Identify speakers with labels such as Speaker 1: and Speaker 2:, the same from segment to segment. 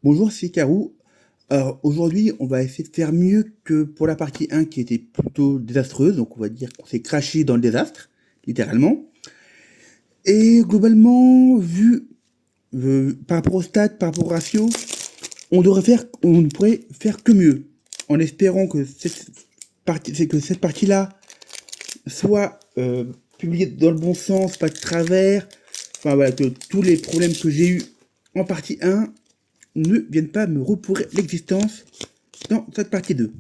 Speaker 1: Bonjour, c'est Karou. Alors aujourd'hui, on va essayer de faire mieux que pour la partie 1 qui était plutôt désastreuse. Donc on va dire qu'on s'est craché dans le désastre, littéralement. Et globalement, vu par rapport au stats, par rapport au ratio, on ne pourrait faire que mieux. En espérant que cette partie-là soit publiée dans le bon sens, pas de travers. Enfin voilà, que tous les problèmes que j'ai eu en partie 1 ne viennent pas me repourrer l'existence dans cette partie 2.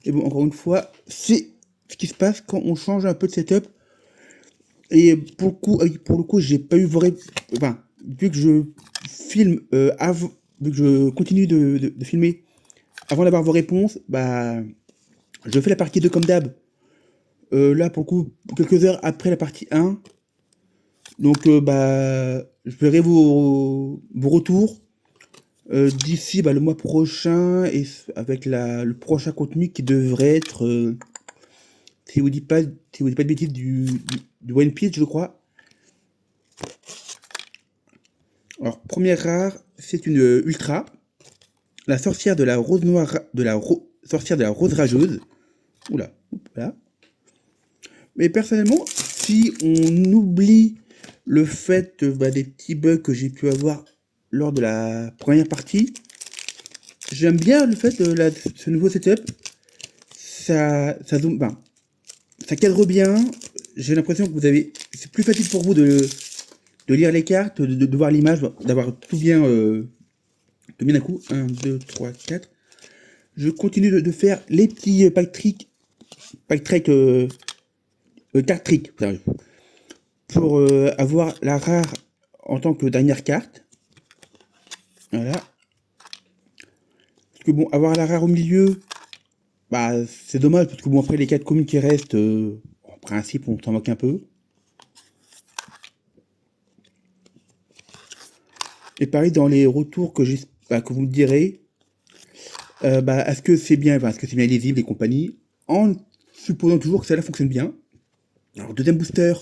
Speaker 1: Et bon, encore une fois, c'est ce qui se passe quand on change un peu de setup. Et pour le coup, j'ai pas eu vrai. Enfin, vu que je filme vu que je continue de filmer avant d'avoir vos réponses, bah, je fais la partie 2 comme d'hab. Là, pour le coup, quelques heures après la partie 1. Donc, bah, je verrai vos retours. D'ici le mois prochain et avec le prochain contenu qui devrait être, si vous dites pas, si vous dites pas de bêtises, du One Piece, je crois. Alors, première rare, c'est une ultra, la sorcière de la rose noire, sorcière de la rose rageuse. Oula, voilà. Mais personnellement, si on oublie le fait des petits bugs que j'ai pu avoir lors de la première partie, j'aime bien le fait de ce nouveau setup. Ça zoome, ça cadre bien. J'ai l'impression que c'est plus facile pour vous de lire les cartes, de voir l'image, d'avoir tout bien d'un coup. 1, 2, 3, 4. Je continue de faire les petits pack trick, card trick, pour avoir la rare en tant que dernière carte. Voilà. Parce que bon, avoir la rare au milieu, bah c'est dommage parce que bon après les 4 communes qui restent, en principe on s'en moque un peu. Et pareil dans les retours que vous me direz, est-ce que c'est bien, est-ce que c'est bien lisible et compagnie, en supposant toujours que cela fonctionne bien. Alors deuxième booster,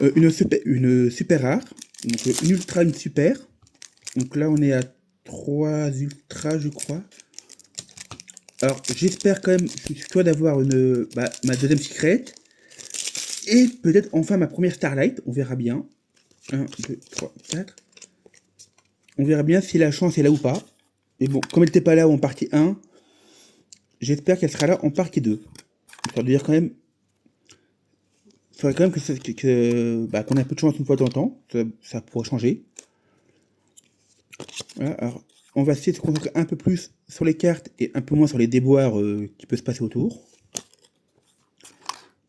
Speaker 1: une super rare, donc une ultra, une super. Donc là on est à 3 ultras je crois. Alors j'espère quand même, je suis sûr d'avoir ma deuxième secret. Et peut-être enfin ma première Starlight, on verra bien. 1, 2, 3, 4. On verra bien si la chance est là ou pas. Et bon, comme elle n'était pas là en partie 1, j'espère qu'elle sera là en partie 2. Ça veut dire quand même. Il faudrait quand même qu'on ait un peu de chance une fois de temps en temps. Ça pourrait changer. Voilà, alors, on va essayer de se concentrer un peu plus sur les cartes et un peu moins sur les déboires qui peuvent se passer autour.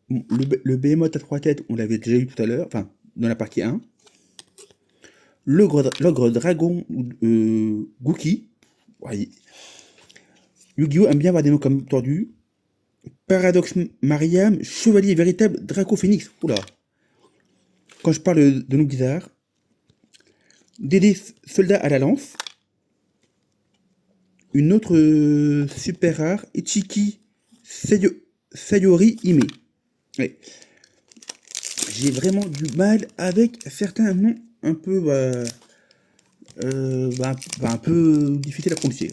Speaker 1: Bon, le Behemoth à 3 têtes, on l'avait déjà eu tout à l'heure, enfin, dans la partie 1. L'ogre dragon Gookie. Ouais. Yu-Gi-Oh! Aime bien avoir des noms comme tordus. Paradoxe Mariam, chevalier véritable, Draco Phoenix. Oula. Quand je parle de noms bizarres. Dédé soldat à la lance. Une autre super rare, Ichiki Sayori Hime. Ouais. J'ai vraiment du mal avec certains noms un peu un peu difficile à prononcer.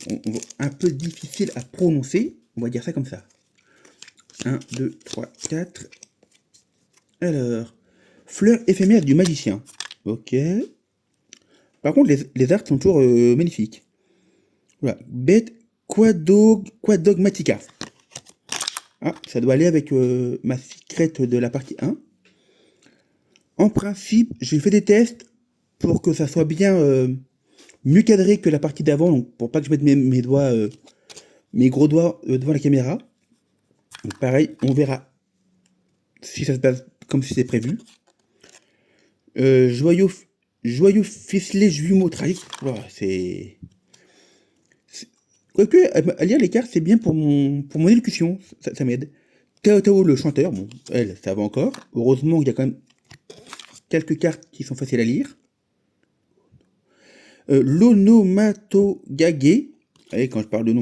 Speaker 1: Un peu difficile à prononcer, on va dire ça comme ça. 1, 2, 3, 4. Alors, fleur éphémère du magicien. Ok. Par contre, les arts sont toujours magnifiques. Voilà. Bête Quadogmatica. Ah, ça doit aller avec ma secrète de la partie 1. En principe, j'ai fait des tests pour que ça soit bien mieux cadré que la partie d'avant, donc pour pas que je mette mes doigts, mes gros doigts devant la caméra. Donc pareil, on verra si ça se passe comme si c'est prévu. Joyau ficelé jumeau tragique. Voilà, quoique, à lire les cartes, c'est bien pour mon élocution, ça m'aide. Tao Tao le chanteur, bon, elle, ça va encore. Heureusement qu'il y a quand même quelques cartes qui sont faciles à lire. L'onomatogage, allez, quand je parle de nom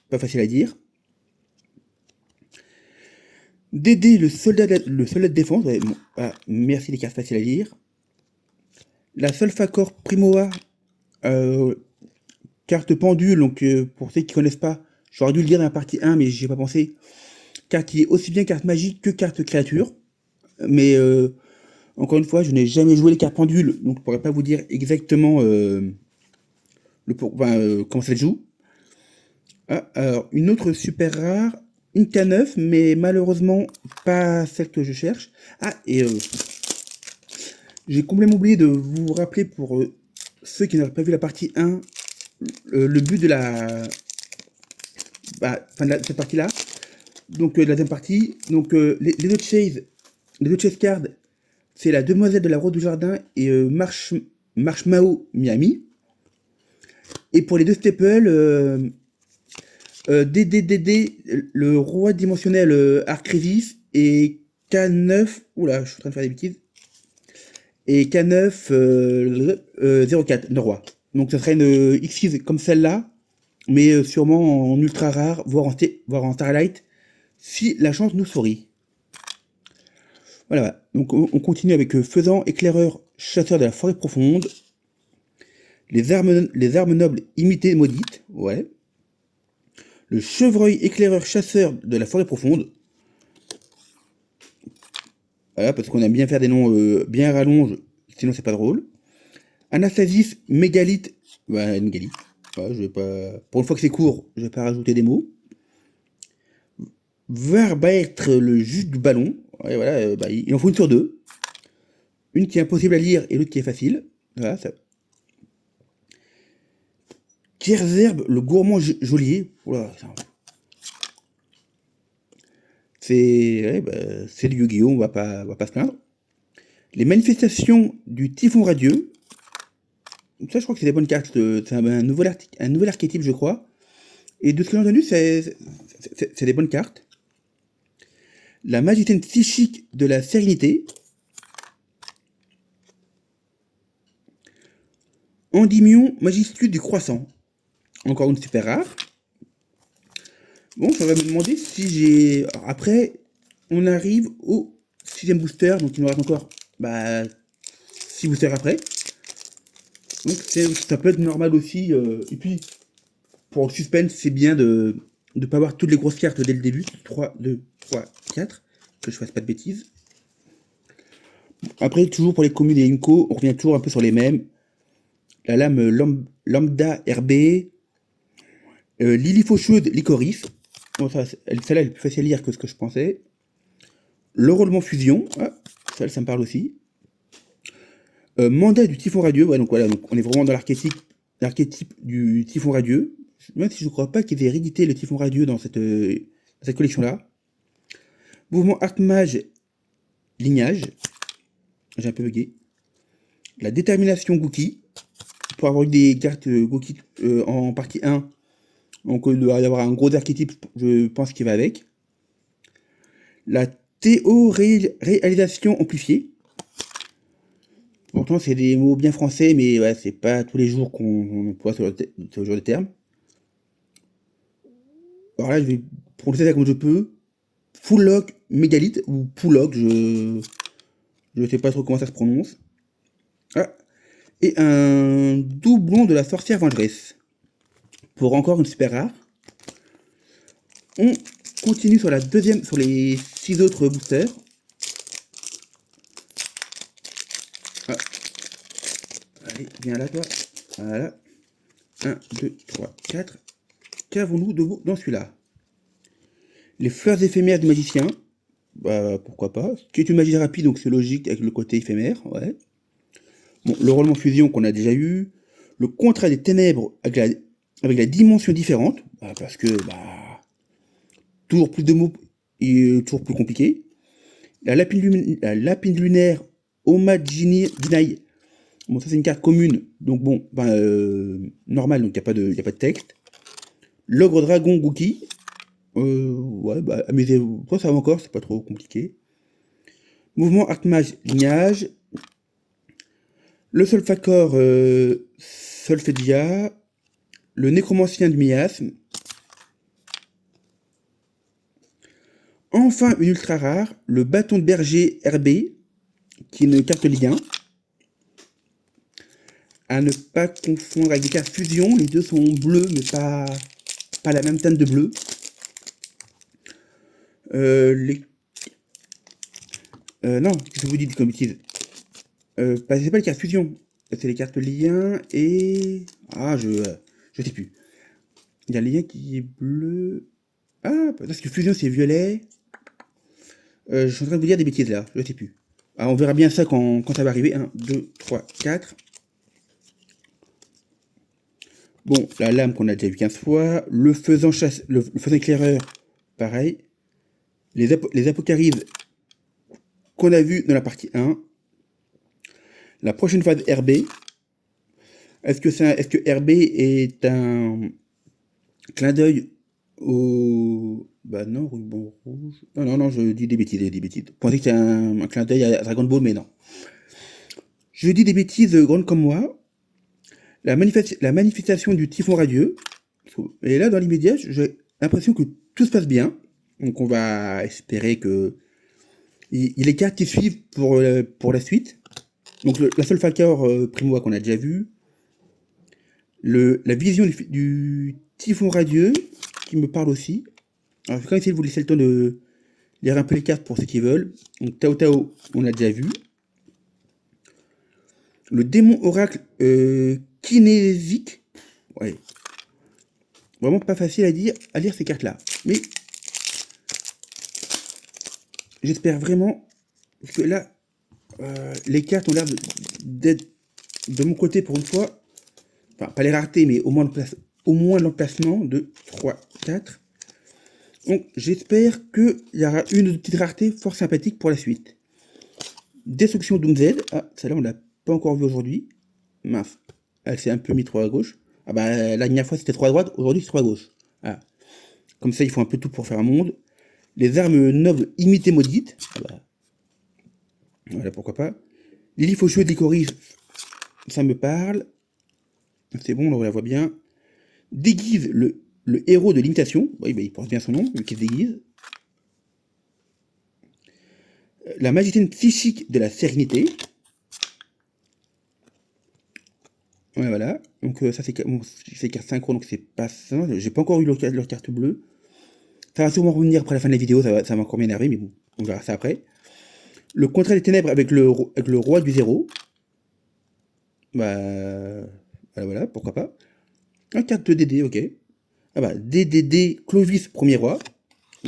Speaker 1: pas facile à dire. Dédé le soldat de défense, ouais, merci les cartes faciles à lire. La Solfacor Primoa, Euh, Carte pendule, donc pour ceux qui connaissent pas, j'aurais dû le dire dans la partie 1, mais j'y ai pas pensé. Carte qui est aussi bien carte magique que carte créature. Mais encore une fois, je n'ai jamais joué les cartes pendules, donc je pourrais pas vous dire exactement comment ça se joue. Ah, alors, une autre super rare, une K9, mais malheureusement pas celle que je cherche. Ah, et j'ai complètement oublié de vous rappeler pour ceux qui n'auraient pas vu la partie 1, le but de cette partie-là. Donc, la deuxième partie. Donc, les deux chase cards, c'est la demoiselle de la rose du jardin et Marshmao Miami. Et pour les deux staples, DDDD, le roi dimensionnel Arcrisis et K9, oula, je suis en train de faire des bêtises, et K9 04, le roi. Donc ça serait une Xyz comme celle-là, mais sûrement en ultra rare, voire en Starlight, si la chance nous sourit. Voilà, donc on continue avec Faisan, éclaireur, chasseur de la forêt profonde, les armes nobles imitées maudites, ouais. Le chevreuil éclaireur chasseur de la forêt profonde. Voilà, parce qu'on aime bien faire des noms bien rallonges, sinon c'est pas drôle. Anastasis mégalith. Bah, une mégalith. Ouais, je vais pas. Pour une fois que c'est court, je vais pas rajouter des mots. Verbaêtre, le juge du ballon. Ouais, voilà, il en faut une sur deux. Une qui est impossible à lire et l'autre qui est facile. Voilà, ça. Kerzerbe, le gourmand geôlier. Oula, c'est du Yu-Gi-Oh! On va pas se plaindre. Les manifestations du typhon radieux. Ça, je crois que c'est des bonnes cartes. C'est un nouvel archétype, je crois. Et de ce que j'ai entendu, c'est des bonnes cartes. La magicienne psychique de la sérénité. Endymion, majestueux du croissant. Encore une super rare. Bon, ça va me demander si j'ai... Après, on arrive au 6ème booster, donc il nous reste encore 6 boosters après. Donc ça peut être normal aussi. Et puis, pour le suspense, c'est bien de ne pas avoir toutes les grosses cartes dès le début. 3, 2, 3, 4. Que je fasse pas de bêtises. Après, toujours pour les communes et Inco, on revient toujours un peu sur les mêmes. La lame lambda RB. Lily Faucheuse Licorice. Bon, celle-là, elle est plus facile à lire que ce que je pensais. Le roulement fusion. Ah, ça me parle aussi. Mandat du typhon radieux. Ouais, donc voilà, donc on est vraiment dans l'archétype du typhon radieux. Même si je ne crois pas qu'ils aient réédité le typhon radieux dans cette collection-là. Mouvement Artmage Lignage. J'ai un peu bugué. La détermination Gookie. Pour avoir eu des cartes Gookie en partie 1. Donc il doit y avoir un gros archétype, je pense, qui va avec. La théo-réalisation amplifiée. Pourtant, c'est des mots bien français, mais ouais, c'est pas tous les jours qu'on voit ce genre de terme. Alors là, je vais prononcer ça comme je peux. Full lock mégalith ou Poulock, je sais pas trop comment ça se prononce. Ah. Et un doublon de la sorcière vengeresse. Pour encore une super rare. On continue sur sur les 6 autres boosters. Ah. Allez, viens là, toi. Voilà. 1, 2, 3, 4. Qu'avons-nous de beau dans celui-là? Les fleurs éphémères du magicien. Bah, pourquoi pas. Qui est une magie rapide, donc c'est logique avec le côté éphémère, ouais. Bon, le roulement fusion qu'on a déjà eu. Le contrat des ténèbres avec la dimension différente. Parce que, toujours plus de mots et toujours plus compliqué. La lapine lunaire Omagini Dinaï. Bon, ça c'est une carte commune, donc bon, normal, donc il n'y a pas de texte. L'ogre dragon Gookie. Ouais, amusez-vous. Ça va encore, c'est pas trop compliqué. Mouvement Artmage Lignage. Le Solfacor Solfedia. Le Nécromancien du Miasme. Enfin, une ultra rare, le bâton de berger RB, qui est une carte Ligue 1. à ne pas confondre avec des cartes fusion. Les deux sont bleus, mais pas la même teinte de bleu. Non, qu'est-ce que vous dites comme bêtise? C'est pas les cartes fusion, c'est les cartes lien et... Ah, je sais plus. Il y a le lien qui est bleu... Ah, parce que fusion c'est violet. Je suis en train de vous dire des bêtises là, je sais plus. Ah, on verra bien ça quand ça va arriver. 1, 2, 3, 4. Bon, la lame qu'on a déjà vu 15 fois. Le faisant chasse, le faisant éclaireur, pareil. Les apocarises qu'on a vu dans la partie 1. La prochaine phase RB. Est-ce que RB est un clin d'œil au... Bah non, ruban rouge... Non, je dis des bêtises, Je pensais que c'était un clin d'œil à Dragon Ball, mais non. Je dis des bêtises grandes comme moi. La manifestation du typhon radieux. Et là, dans l'immédiat, j'ai l'impression que tout se passe bien. Donc on va espérer que... Il y a les cartes qui suivent pour la suite. Donc la seule facteur primo qu'on a déjà vu. La vision du typhon radieux, qui me parle aussi. Alors je vais quand même essayer de vous laisser le temps de lire un peu les cartes pour ceux qui veulent. Donc Tao Tao, on a déjà vu. Le démon oracle kinésique. Ouais. Vraiment pas facile à lire ces cartes-là. Mais j'espère vraiment que là, les cartes ont l'air d'être de mon côté pour une fois. Enfin, pas les raretés, mais au moins l'emplacement de 3, 4. Donc j'espère qu'il y aura une petite rareté fort sympathique pour la suite. Destruction Doomz. Ah, celle-là on l'a pas encore vue aujourd'hui. Mince. Elle s'est un peu mis trop à gauche. Ah bah la dernière fois c'était trop à droite, aujourd'hui c'est trop à gauche. Ah. Comme ça il faut un peu tout pour faire un monde. Les armes nobles imitées maudites. Ah bah. Voilà, pourquoi pas. Lily Faucheux de Licorice. Ça me parle. C'est bon, là on la voit bien. Déguise le héros de l'imitation. Oui, bah, il porte bien son nom, vu qu'il se déguise. La magicienne psychique de la sérénité. Ouais, voilà. Donc ça c'est carte synchro, donc c'est pas ça. J'ai pas encore eu leur carte bleue. Ça va sûrement revenir après la fin de la vidéo, ça va encore m'énerver, mais bon, on verra ça après. Le contrat des ténèbres avec le roi du zéro. Bah voilà, pourquoi pas. Un carte de DD, ok. Ah bah DDD Clovis premier roi.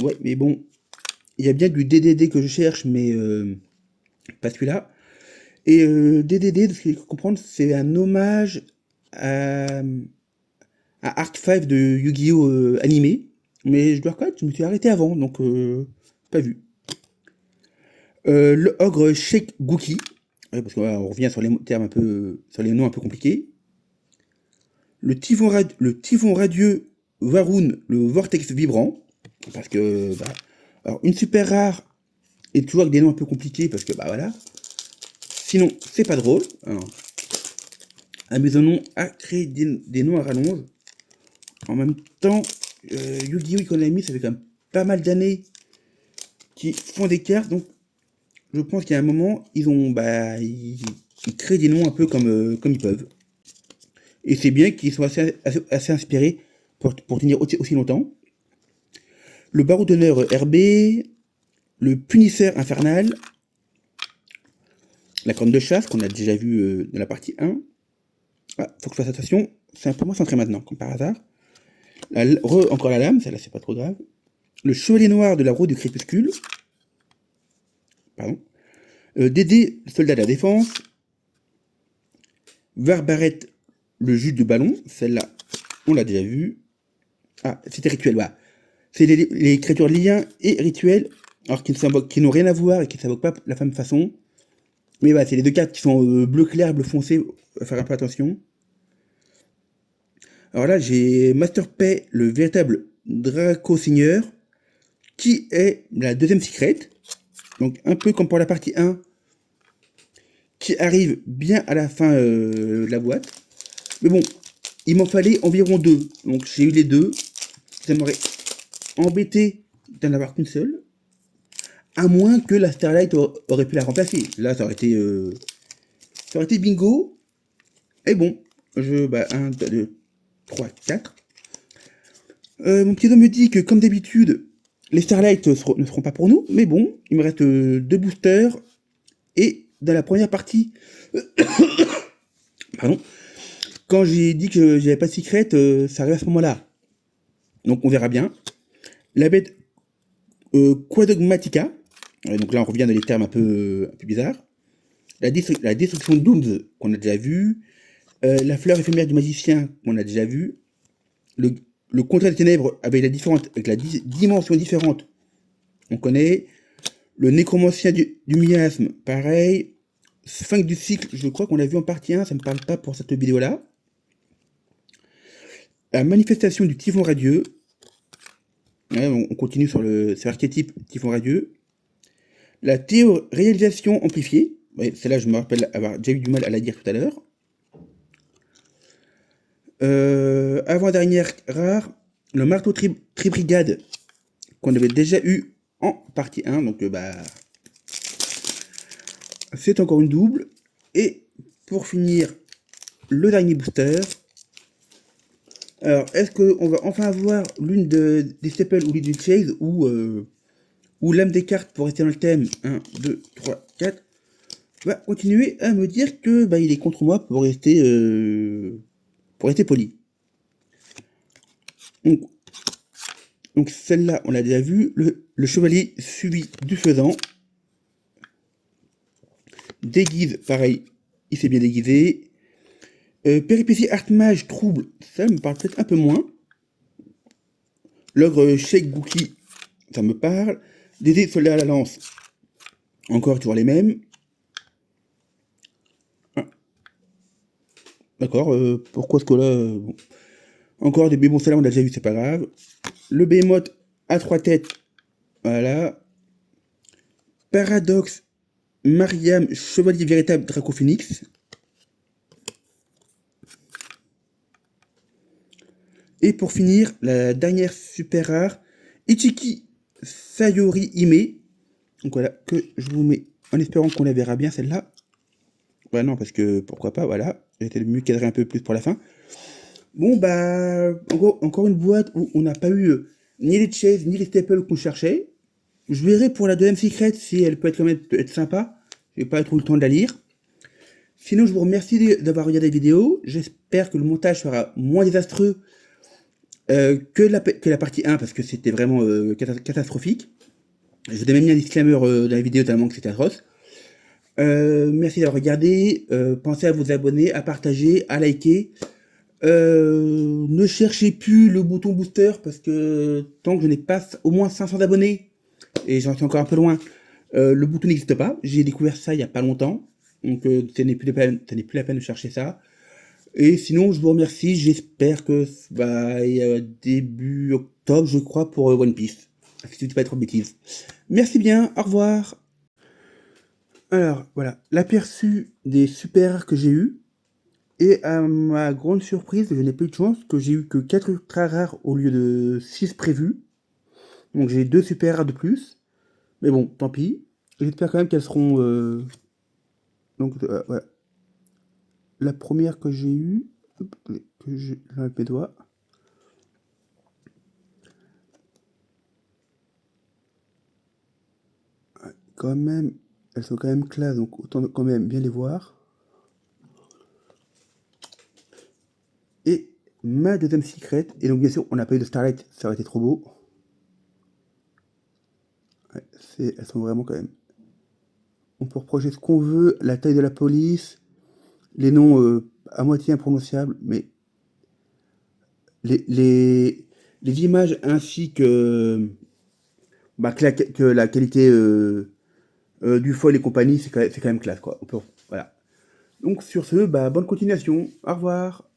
Speaker 1: Ouais, mais bon, il y a bien du DDD que je cherche, mais pas celui-là. Et DDD, de ce qu'il faut comprendre, c'est un hommage à Arc 5 de Yu-Gi-Oh! Animé. Mais je dois reconnaître, je me suis arrêté avant, donc pas vu. Le ogre Sheikh Gookie. Ouais, parce qu'on revient sur les termes un peu, sur les noms un peu compliqués. Le typhon radieux Varun, le vortex vibrant. Parce que, bah, alors une super rare et toujours avec des noms un peu compliqués, parce que, bah voilà. Sinon, c'est pas drôle. Alors, amusons-nous à créer des noms à rallonge. En même temps, Yu-Gi-Oh! Konami, ça fait quand même pas mal d'années qu'ils font des cartes, donc je pense qu'il y a un moment, ils créent des noms un peu comme ils peuvent. Et c'est bien qu'ils soient assez inspirés pour tenir aussi longtemps. Le barreau d'honneur RB, le punisseur infernal, la corne de chasse qu'on a déjà vu dans la partie 1. Ah, faut que je fasse attention, c'est un peu moins centré maintenant, comme par hasard. Encore la lame, celle-là c'est pas trop grave. Le chevalier noir de la roue du crépuscule. Pardon. Dédé, soldat de la défense. Varbaret, le jus de ballon. Celle-là, on l'a déjà vue. Ah, c'était rituel, voilà. C'est les créatures liens et rituels, alors qui n'ont rien à voir et qui ne s'invoquent pas de la même façon. Mais voilà, c'est les deux cartes qui sont bleu clair, bleu foncé, à faire un peu attention. Alors là, j'ai Master Pay, le véritable Draco Seigneur, qui est la deuxième secret. Donc un peu comme pour la partie 1, qui arrive bien à la fin de la boîte. Mais bon, il m'en fallait environ 2. Donc j'ai eu les 2. Ça m'aurait embêté d'en avoir qu'une seule. À moins que la Starlight aurait pu la remplacer. Là, ça aurait été bingo. Et bon, 1, 2, 3, 4. Mon petit homme me dit que, comme d'habitude, les Starlight ne seront pas pour nous, mais bon, il me reste 2 boosters, et dans la première partie, pardon, quand j'ai dit que j'avais pas de secret, ça arrive à ce moment-là. Donc on verra bien. La bête Quadogmatica, donc là on revient dans les termes un peu bizarres. La destruction de Dooms, qu'on a déjà vu. La fleur éphémère du magicien, qu'on a déjà vu. Le contrat des ténèbres avec la dimension différente, on connaît. Le nécromancien du miasme, pareil. Sphinx du cycle, je crois qu'on l'a vu en partie 1, ça ne me parle pas pour cette vidéo-là. La manifestation du typhon radieux. Ouais, on continue sur l'archétype typhon radieux. La théoréalisation amplifiée. Ouais, celle-là, je me rappelle avoir déjà eu du mal à la dire tout à l'heure. Avant-dernière rare, le marteau tribrigade, qu'on avait déjà eu en partie 1. Donc, c'est encore une double. Et pour finir, le dernier booster. Alors, est-ce qu'on va enfin avoir l'une des staples ou l'une du chase ou l'âme des cartes pour rester dans le thème 1, 2, 3, 4 va continuer à me dire que il est contre moi pour rester poli. Donc celle-là, on l'a déjà vu. Le chevalier suivi du faisant. Déguise, pareil, il s'est bien déguisé. Péripétie Artmage trouble, ça me parle peut-être un peu moins. L'ogre Sheikh Gookie, ça me parle. Des soldats à la lance, encore toujours les mêmes. Ah. D'accord, pourquoi est-ce que là... bon. Encore des bébons, celle-là on l'a déjà vu, c'est pas grave. Le Behemoth à 3 têtes, voilà. Paradoxe, Mariam, chevalier véritable Draco Phoenix. Et pour finir, la dernière super rare, Ichiki Sayori Hime. Donc voilà, que je vous mets en espérant qu'on la verra bien celle-là. Bah non, parce que pourquoi pas, voilà. J'ai été mieux cadré un peu plus pour la fin. Bon, encore une boîte où on n'a pas eu ni les chaises, ni les staples qu'on cherchait. Je verrai pour la deuxième secret si elle peut être quand même être sympa. J'ai pas trop le temps de la lire. Sinon, je vous remercie d'avoir regardé la vidéo. J'espère que le montage sera moins désastreux que la partie 1 parce que c'était vraiment catastrophique. Je vous ai même mis un disclaimer dans la vidéo tellement que c'était atroce. Merci d'avoir regardé. Pensez à vous abonner, à partager, à liker. Ne cherchez plus le bouton booster parce que tant que je n'ai pas au moins 500 abonnés, et j'en suis encore un peu loin, le bouton n'existe pas. J'ai découvert ça il n'y a pas longtemps. Donc ce n'est plus la peine de chercher ça. Et sinon, je vous remercie. J'espère que début octobre, je crois, pour One Piece. Si je ne dis pas trop de bêtises. Merci bien. Au revoir. Alors, voilà. L'aperçu des super rares que j'ai eu. Et à ma grande surprise, je n'ai pas eu de chance, que j'ai eu que 4 ultra rares au lieu de 6 prévus. Donc j'ai 2 super rares de plus. Mais bon, tant pis. J'espère quand même qu'elles seront... voilà. La première que j'ai eue, que j'ai avec mes doigts. Ouais, quand même, elles sont quand même classe, donc autant quand même bien les voir. Et ma deuxième secret, et donc bien sûr on n'a pas eu de Starlight, ça aurait été trop beau. Ouais, elles sont vraiment quand même... On peut reprocher ce qu'on veut, la taille de la police, les noms à moitié imprononçables, mais les images ainsi que la qualité du foil et compagnie, c'est quand même classe, quoi. Voilà. Donc sur ce, bonne continuation. Au revoir.